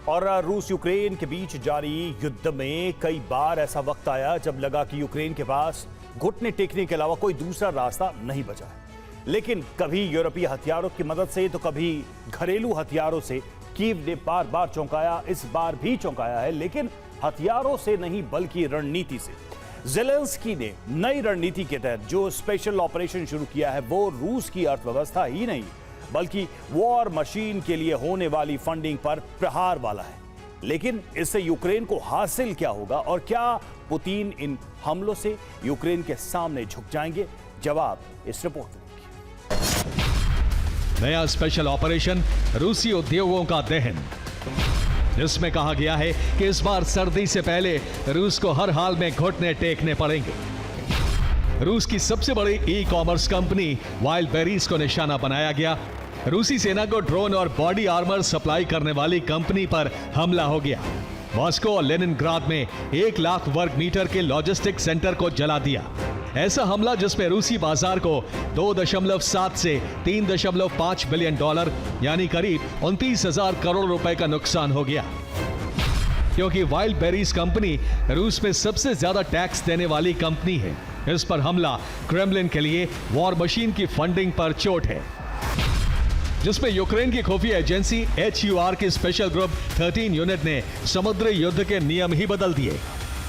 और रूस यूक्रेन के बीच जारी युद्ध में कई बार ऐसा वक्त आया जब लगा कि यूक्रेन के पास घुटने टेकने के अलावा कोई दूसरा रास्ता नहीं बचा है। लेकिन कभी यूरोपीय हथियारों की मदद से तो कभी घरेलू हथियारों से कीव ने बार बार चौंकाया, इस बार भी चौंकाया है, लेकिन हथियारों से नहीं बल्कि रणनीति से। ज़ेलेंस्की ने नई रणनीति के तहत जो स्पेशल ऑपरेशन शुरू किया है वो रूस की अर्थव्यवस्था ही नहीं बल्कि वॉर मशीन के लिए होने वाली फंडिंग पर प्रहार वाला है। लेकिन इससे यूक्रेन को हासिल क्या होगा और क्या पुतिन इन हमलों से यूक्रेन के सामने झुक जाएंगे? जवाब इस रिपोर्ट में। नया स्पेशल ऑपरेशन रूसी उद्योगों का दहन, जिसमें कहा गया है कि इस बार सर्दी से पहले रूस को हर हाल में घुटने टेकने पड़ेंगे। रूस की सबसे बड़ी e commerce company wild berries को निशाना बनाया गया। रूसी सेना को ड्रोन और बॉडी आर्मर सप्लाई करने वाली कंपनी पर हमला हो गया। मॉस्को और लेनिनग्राद में 1 लाख वर्ग मीटर के लॉजिस्टिक सेंटर को जला दिया। ऐसा हमला जिसमें रूसी बाजार को 2.7 से 3.5 बिलियन डॉलर यानी करीब 29,000 करोड़ रुपए का नुकसान हो गया। क्योंकि वाइल्ड बेरीज कंपनी रूस में सबसे ज्यादा टैक्स देने वाली कंपनी है, इस पर हमला क्रेमलिन के लिए वॉर मशीन की फंडिंग पर चोट है, जिसमें यूक्रेन की खुफिया एजेंसी HUR की स्पेशल ग्रुप 13 यूनिट ने समुद्री युद्ध के नियम ही बदल दिए।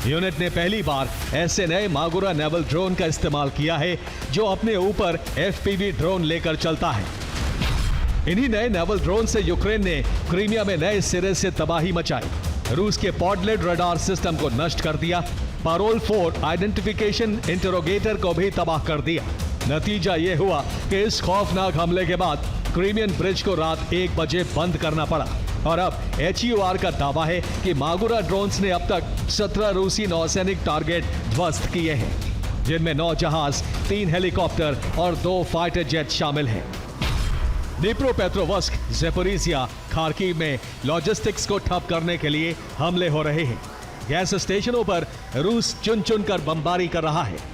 यूनिट ने पहली बार ऐसे नए मागुरा नेवल ड्रोन का इस्तेमाल किया है जो अपने ऊपर FPV ड्रोन लेकर चलता है। इन्हीं नए नेवल ड्रोन से यूक्रेन ने क्रीमिया में नए सिरे से तबाही मचाई। रूस के पॉडलेट रडार सिस्टम को नष्ट कर दिया। पारोल 4 आइडेंटिफिकेशन इंटरोगेटर को भी तबाह कर दिया। नतीजा यह हुआ कि इस खौफनाक हमले के बाद क्रीमियन ब्रिज को रात 1 बजे बंद करना पड़ा। और अब HUR का दावा है कि मागुरा ड्रोन्स ने अब तक 17 रूसी नौसैनिक टारगेट ध्वस्त किए हैं, जिनमें 9 जहाज, 3 हेलीकॉप्टर और 2 फाइटर जेट शामिल हैं। डिप्रोपेट्रोवस्क, ज़ेपोरिजिया, खार्किव में लॉजिस्टिक्स को ठप करने के लिए हमले हो रहे हैं। गैस स्टेशनों पर रूस चुन चुन कर बमबारी कर रहा है।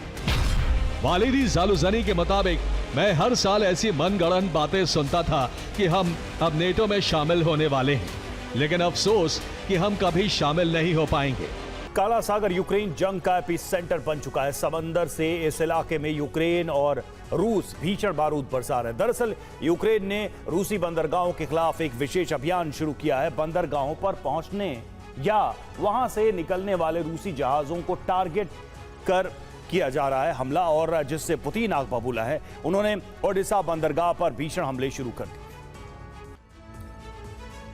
वालिदी ज़ालुज़नी के मुताबिक, मैं हर साल ऐसी मनगढ़ंत बातें सुनता था कि हम अब नेटो में शामिल होने वाले हैं, लेकिन अफसोस कि हम कभी शामिल नहीं हो पाएंगे। काला सागर यूक्रेन जंग का एपिसेंटर बन चुका है। समंदर से इस इलाके में यूक्रेन और रूस भीषण बारूद बरसा रहे हैं। दरअसल यूक्रेन ने रूसी बंदरगाहों के खिलाफ एक विशेष अभियान शुरू किया है। बंदरगाहों पर पहुंचने या वहां से निकलने वाले रूसी जहाजों को टारगेट कर किया जा रहा है हमला, और जिससे पुतिन आग बबूला है। उन्होंने ओडिशा बंदरगाह पर भीषण हमले शुरू कर दिए।